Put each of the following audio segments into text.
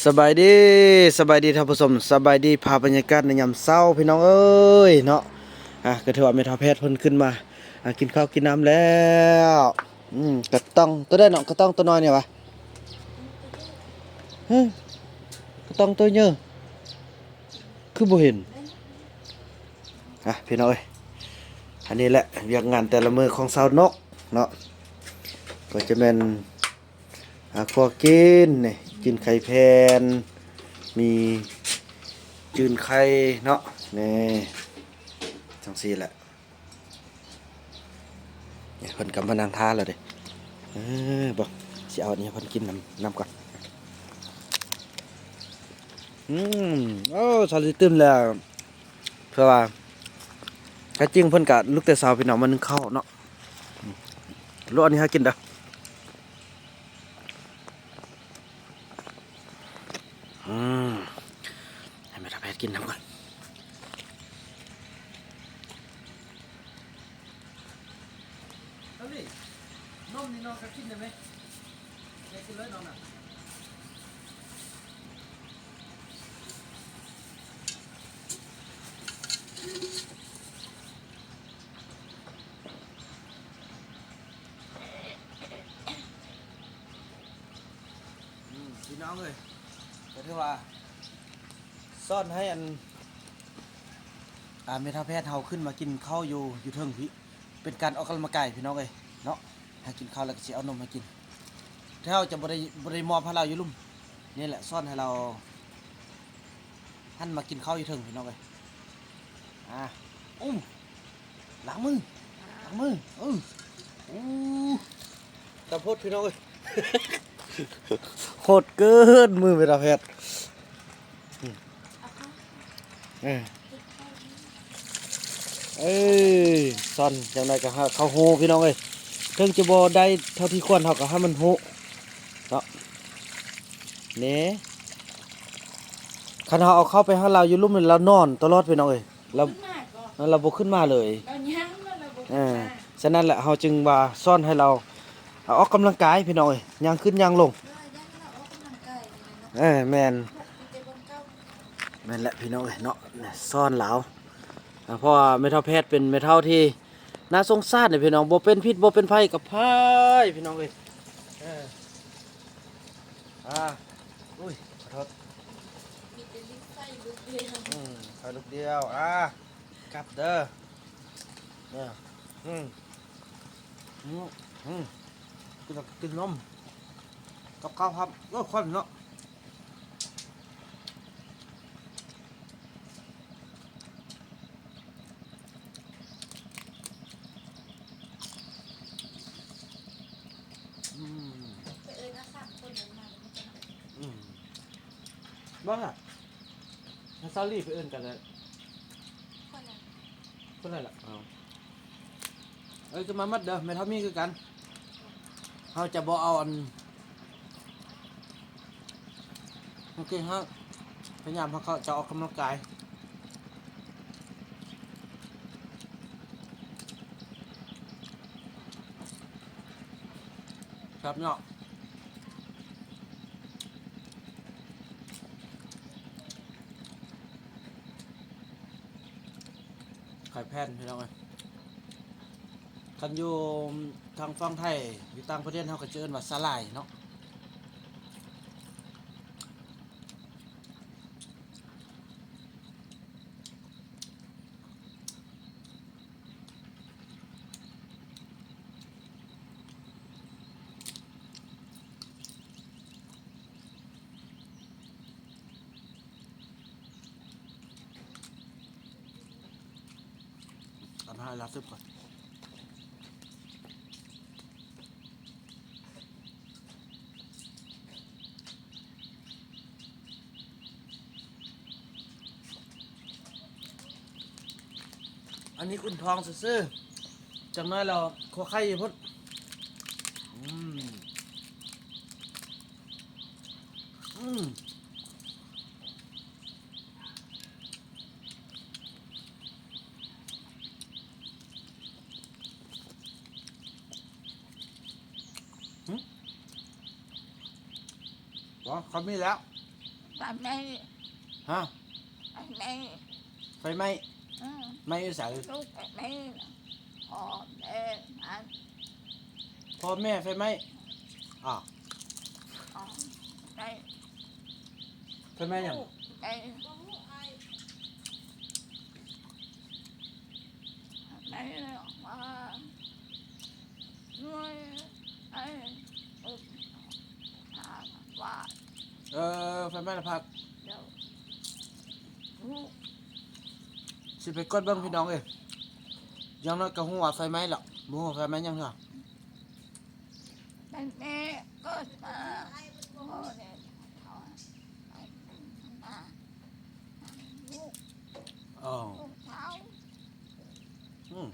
สบายดีสบายดีท่านผู้ชมสบายดีพาบรรยากาศในยามเช้าพี่น้องเอ้ยเนาะก็ถือว่าเมทาแพทย์เพิ่นขึ้นมากินข้าวกินน้ำแล้วกระต้องตัวได้เนาะกระต้องตัวน้อยเนี่ยวะฮึกระต้องตัวเยอะคือบ่เห็นพี่น้องเอ้ยอันนี้แหละเวียกงานแต่ละมื้อของสาวนกเนาะก็จะเป็นครัวกินนี่กินไข่แพนมีจืนไข่เนาะนี่จังซี่แหละเนี่ยเพิ่นกำมานั่งทานแล้วเด้บ่สิเอาอันนี้เพิ่นกินน้ำก่อนโอ้สาลิตื่นแล้วเพื่อว่าแท้จริงเพิ่นก็ลุกแต่เช้าพี่น้องมานึ่งข้าวเนาะรออันนี้หากินเด้อให้แม่ทัพแพทย์กินน้ำก่อนเอาดินมนี่น้องก็กินได้ไหมได้กินเลยน้องน่ะพี่น้องเลยก็ถือว่าซ่อนให้เมทาแพทย์เฮาขึ้นมากินข้าวอยู่เทิงพี่เป็นการออกกำลังกายพี่น้องเลยเนาะให้กินข้าวแล้วก็สิเอานมมากินถ้าเราจะบ่ได้มอบให้เราอยู่ลุ่มนี่แหละซ่อนให้เราท่านมากินข้าวอยู่เทิงพี่น้องเลยล้างมืออู้ตะโพดพี่น้องเลยโหดเกินมือเมทาแพทย์ซ่อนจังไดก็เข้าโหพี่น้องเอ้ยถึงจะบ่ได้เท่าที่ควรเฮาก็ให้มันโหเนาะนี่คันเฮาเอาเข้าไปให้เราอยู่ลุ่มเรานอนตลอดพี่น้องเอ้ยเราบ่ขึ้นมาเลยฉะนั้นแหละเฮาจึงว่าซ่อนให้เราออกกำลังกายพี่น้องเอ้ยย่างขึ้นย่างลงแม่นแหละพี่น้องเอ้ยเนาะซ่อนเหลาเพราะว่าเมทัลแพทย์เป็นเมทัลที่น่าสงสารเนี่ยพี่น้องบ่เป็นพิษบ่เป็นภัยกับไพ่พี่น้องเลยอุ้ยขอโทษมีแต่ลิ้นไส้ลูกเดียวไส้ลูกเดียวกลับเด้อเนี่ยกินนมกับข้าวครับก็ค่อยเนาะบ้าถ้าซาลี่ไปเอิ้นกันเลยคนไหนล่ะจะมามัดเด้อไม่เท่ามีคือกันเขาจะบ่เอาโอเคฮะพยายามเขาจะออกกำลังกายครับเนาะไข่แพนพี่น้องกันอยู่ทางฝั่งไทยอยู่ต่างประเทศเขาก็เจอว่าสลายเนาะทำให้รับซึบก่อนอันนี้อุ่นทองซื่อๆจังน้อยเราขอไข่พุทธเขามีแล้ว ไม่ ฮะ ไม่ ไฟไหม้ไหม้อยู่ไส ลูกไม่พ่อแม่มัน พ่อแม่ไฟไหม้อ้าว ไม่ ไฟไหม้หยัง ไม่ไม่ว่าด้วยไอ้อุปถาว่า ไฟไหม้ละพัก เดี๋ยวลูก สิไปกดเบิ่งพี่น้องเอ้ยอยังน้อยก็ฮู้ว่าไฟไหม้แล้วบ่ฮู้ว่าไฟไหม้หยังเหรอ เป็นแม่เกิดมาพ่อเนี่ยเขาไปมาลูก อ๋อ ลูกเท้า อืม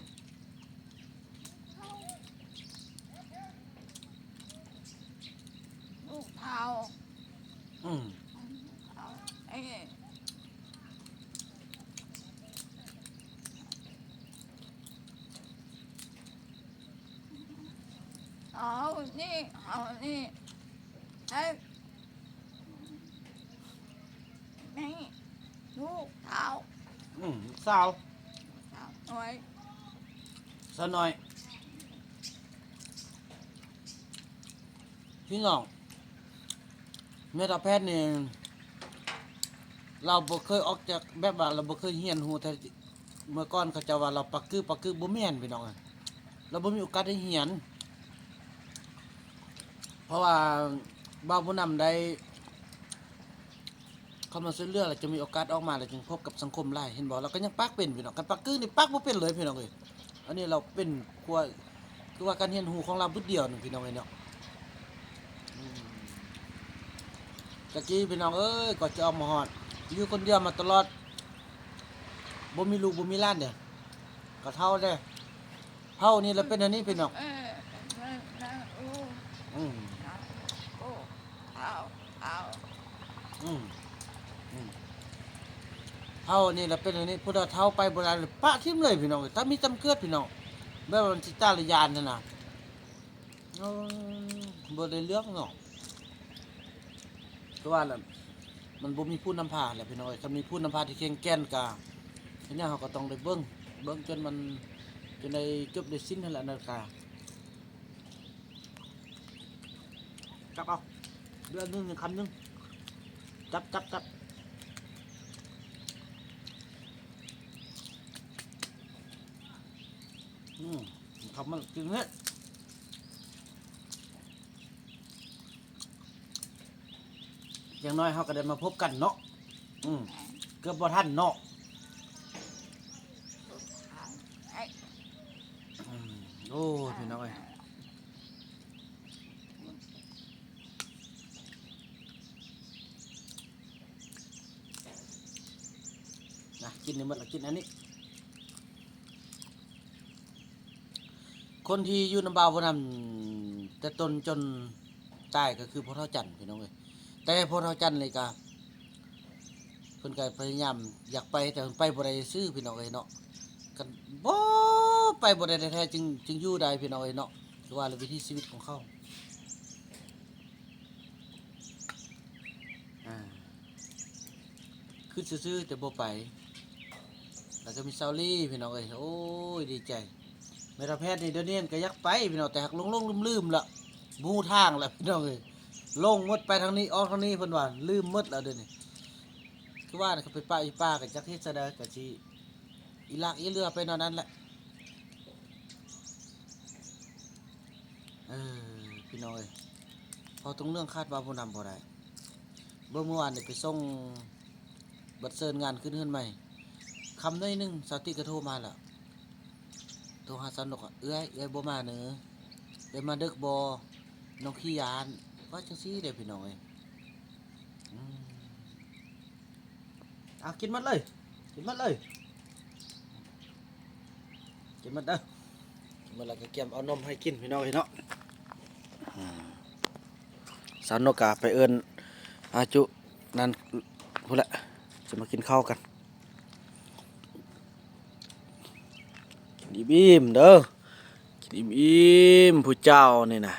ลูกเท้า อืม ไอ้เอานี่เอานี่ไอ้ไม่ลูกเท้า สาว เท้าหน่อย ซะหน่อยพี่น้องแม่ตาแพทย์นี่เราบ่เคยออกจากแบบว่าเราบ่เคยเรียนรู้แต่เมื่อก่อนเขาจะว่าเราปักคือบ่แม่นพี่น้องอะเราบ่มีโอกาสได้เรียน เพราะว่าบ้าวผู้นำได้เข้ามาช่วยเหลือแล้วจะมีโอกาสออกมาแล้วจึงพบกับสังคมหลายเห็นบ่เราก็ยังปักเป็นพี่น้องกันปักคือนี่ปักบ่เป็นเลยพี่น้องเอ้ยอันนี้เราเป็นคือว่าการเรียนรู้ของเราบุดเดียวนึงพี่น้องเอ้ยเนาะตะกี้พี่น้องเอ้ยก็จะออกมาฮอดอยู่คนเดียวมาตลอดบ่มีลูกบ่มีหลานเด้อก็เท่าเด้อเท่านี่แล้วเป็นอันนี้พี่น้อง นั่งอู้ อืม นั่งอู้เอาเอา อืมเท่านี่แล้วเป็นอันนี้พุทธเท่าไปโบราณปะทิ่มเลยพี่น้องถ้ามีจำเกิดพี่น้องแบบมันสิตาลยานนั่นน่ะบ่ได้เลือกเนาะเพราะว่าล่ะมันบ่มีผู้นำพาแหละพี่น้องถ้ามีผู้นำพาที่แข็งแกร่งกะทีนี้เฮาก็ต้องได้เบิ่งจนมันจนได้จบได้สิ้นนั่นแหละนั่นกะจับเอาเดือนนึงคำนึงจับทำมันกินเฮ็ดอย่างน้อยเขาก็ได้มาพบกันเนาะเกือบบ่ทันเนาะ ไอ้ โอ้พี่น้องเอ้ยนะกินนี่หมดละกินอันนี้คนที่อยู่น้ำบาวพนำแต่ตนจนตายก็คือพ่อเฒ่าจันทร์พี่น้องเอ้ยแต่พ่อเฒ่าจันทร์เลยก็เพิ่นก็พยายามอยากไปแต่เพิ่นไปบ่ได้ซื้อพี่น้องเอ้ยเนาะกันบ่ไปบ่ได้แท้ๆจึงอยู่ได้พี่น้องเอ้ยเนาะคือว่าวิถีชีวิตของเขาคือซื่อๆแต่บ่ไปแล้วก็มีซาวลี่พี่น้องเอ้ยโอ้ยดีใจแม่ตาแพทย์นี่เดี๋ยวนี้ก็อยากไปพี่น้องแต่หักลงลืมๆละบูทางละพี่น้องเอ้ยลงหมดไปทางนี้ออกทางนี้เพิ่นว่าลืมหมดแล้วเดี๋ยวนี้คือว่าเขาไปป้าอีป้ากับจักเฮ็ดซะได้ก็สิอีลากอีเรือไปนอนนั้นแหละพี่น้องเอ้ยพอตรงเรื่องคาดว่าผู้นำบ่ได้เมื่อวานนี่ไปส่งบัตรเชิญงานขึ้นเฮือนใหม่คำน้อยนึงสาวติก็โทรมาแล้วโทรหาสนุกเอ้ยบ่มาเนอะเอ้ยมาดึกบ่น้องขี้ยานว่าจังซี่เด้พี่น้องเอ้ยกินหมดเลยกินหมดเด้อกินหมดแล้วก็เก็บเอานมให้กินพี่น้องเอ้ยเนาะสาวนุกไปเอิ้นอาจุนั่นพุ่นแหละจะมากินข้าวกันกินอิ่มๆเด้อกินอิ่มๆผู้เจ้านี่นะ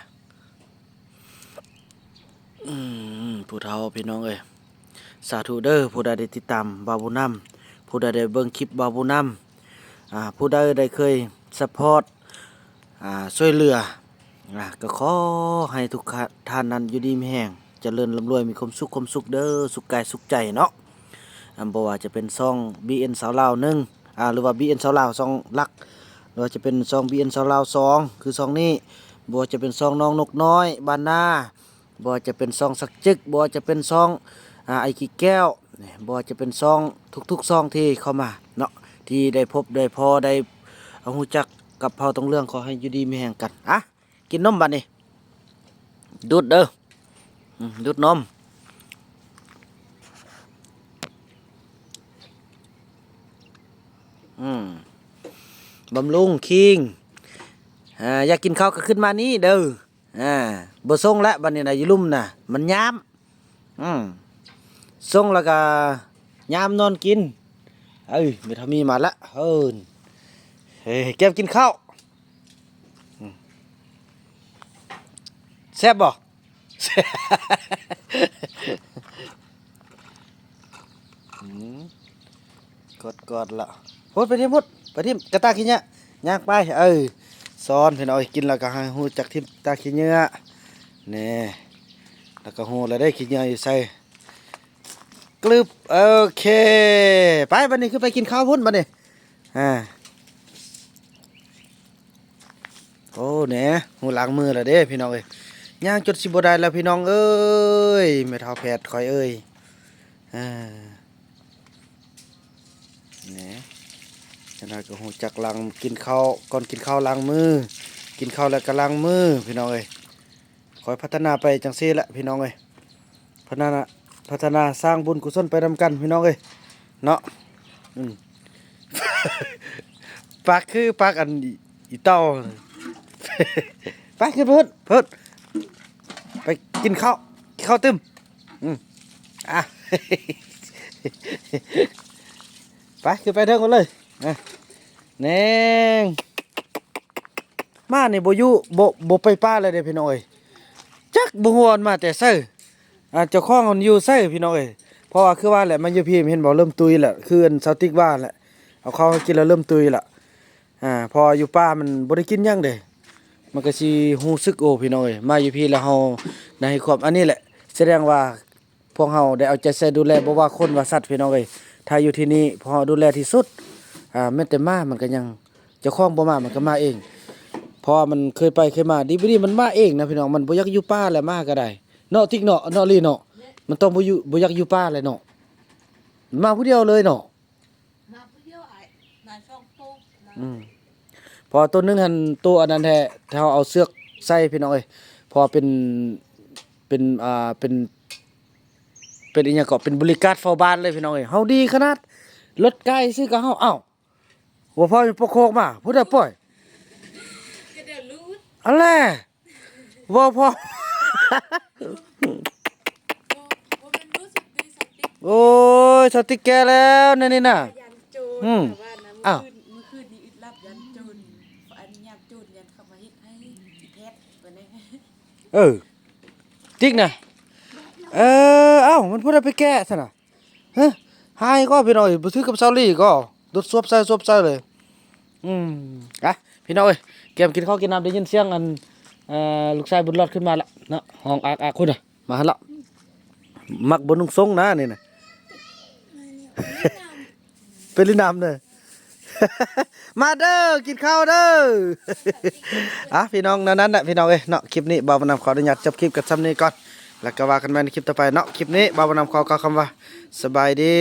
ผู้เฒ่าพี่น้องเอ้ย สาธุเด้อผู้ใดได้ติดตามบาบุญนำผู้ใดได้เบิ่งคลิปบาบุญนำผู้ใดได้เคยซัพพอร์ตช่วยเหลือก็ขอให้ทุกท่านนั้นอยู่ดีมีแรงเจริญร่ำรวยมีความสุขเด้อสุขกายสุขใจเนาะบ่ว่าจะเป็นซ่อง BN สาวลาว1หรือว่า BN สาวลาวซ่องหลักหรือว่าจะเป็นซ่อง BN สาวลาว2คือซ่องนี้บ่ว่าจะเป็นซ่องน้องนกน้อยบ้านนาบ่ว่าจะเป็นซ่องสักจึกบ่ว่าจะเป็นซ่องไอ้ขี้แก้วบ่ว่าจะเป็นซ่องทุกๆซ่องที่เข้ามาเนาะที่ได้พบได้พอได้รู้จักกับเผาตรงเรื่องขอให้อยู่ดีมีแรงกันกินนมบัดนี้ดูดเด้อดูดนมบำรุงคิงอยากกินข้าวก็ขึ้นมานี่เด้อบ่ส่งแล้วบัดนี้นะอยู่ลุ่มน่ะมันยามส่งแล้วก็ยามนอนกินไม่ทำมีมาละเฮ้ยเก็บกินข้าวแซ่บบ่ กดละโหดไปที่มุดไปที่กระตาขี้เนื้อย่างไปซ้อนพี่น้อยกินแล้วก็ให้หูจักที่ตาขี้เนื้อนี่แล้วก็หูแล้วได้ขี้เนื้ออยู่ใส่กลึบโอเคไปบัดนี้คือไปกินข้าวพุ่นบัดนี้โอ้เนี่ยหูล้างมือแล้วเด้พี่น้องเอ้ยย่างจดสิบ่ได้แล้วพี่น้องเอ้ยไม่เท่าแพทย์คอยเอ้ยเนี่ยจังได๋ก็หูจักล้างกินข้าวก่อนกินข้าวล้างมือกินข้าวแล้วก็ล้างมือพี่น้องเอ้ยคอยพัฒนาไปจังซี่แหละพี่น้องเอ้ยพัฒนาสร้างบุญกุศลไปนำกันพี่น้องเอ้ยเนาะปากคือปากอันอีเต้าไปขึ้นเพิ่นไปกินข้าวตึมไปขึ้นไปเถิงกันเลยแนงมานี่บ่อยู่บ่ไปป้าเลยเด้พี่น้องเอ้ยจักบ่ฮวนมาแต่ไสเจ้าของมันอยู่ไสพี่น้องเอ้ยเพราะว่าคือว่าแหละมันอยู่พี่เห็นบ่เริ่มตุยแหละคืออันเซาติ๊กว่าแหละเอาข้าวให้กินแล้วเริ่มตุยละพออยู่ป้ามันบ่ได้กินหยังเด้มันก็สิรู้สึกโอ้พี่น้องเอ้ยมาอยู่พี่แล้วเฮาได้ความอันนี้แหละแสดงว่าพวกเฮาได้เอาใจใส่ดูแลบ่ว่าคนว่าสัตว์พี่น้องเอ้ยถ้าอยู่ที่นี่พอดูแลที่สุดแม้แต่ม้ามันก็ยังเจ้าของบ่มามันก็มาเองเพราะมันเคยไปเคยมาดีบ่ดีมันมาเองนะพี่น้องมันบ่อยากอยู่ป่าแล้วมาก็ได้เนาะติ๊กเนาะลีเนาะมันต้องบ่อยากอยู่ป่าเลยเนาะมาผู้เดียวเลยเนาะมาผู้เดียวไอ้นายช่องโตพอตัวนึงหันตัวอันนั้นแท้ถ้าเอาเสือกใส่พี่น้องเอ้ยพอเป็นอีหยังก็เป็นบริการเฝ้าบ้านเลยพี่น้องเอ้ยเฮาดีขนาดรถไกลซื้อกับเฮาว่าพ่อปกโคกมาผู้ใดปล่อยก็เดี๋ยวรู้อะไรว่าพ่อโอ้ยสติกแกแล้วนี่น่ะยันโจรแต่ว่านะเมื่อคืนนี้อึดลับยันโจรอันนี้ยันโจรยันเข้ามาเฮ็ดให้อีแพทย์วันนี้ติ๊กน่ะมันพูดได้ไปแก้ซะน่ะหายก็พี่น้อยบ่ถือกับเซาลี่ก็ดดซวบใส่เลยพี่น้อยเกมกินข้าวกินน้ำได้ยินเสียงอันลูกชายบุญรอดขึ้นมาละเนาะห้องอากคนน่ะมาหั่นละมักบ่นุ่งทรงนะนี่น่ะเป็นลินน้ำเด้อ มาเด้อกินข้าวเด้อพี่น้องนั้นน่ะพี่น้องเอ้ยเนาะคลิปนี้บ่าวบ่นำขออนุญาตจบคลิปกับซ้ำนี้ก่อนแล้วก็ว่ากันใหม่ในคลิปต่อไปเนาะคลิปนี้บ่าวบ่นำขอกล่าวคำว่าสบายดี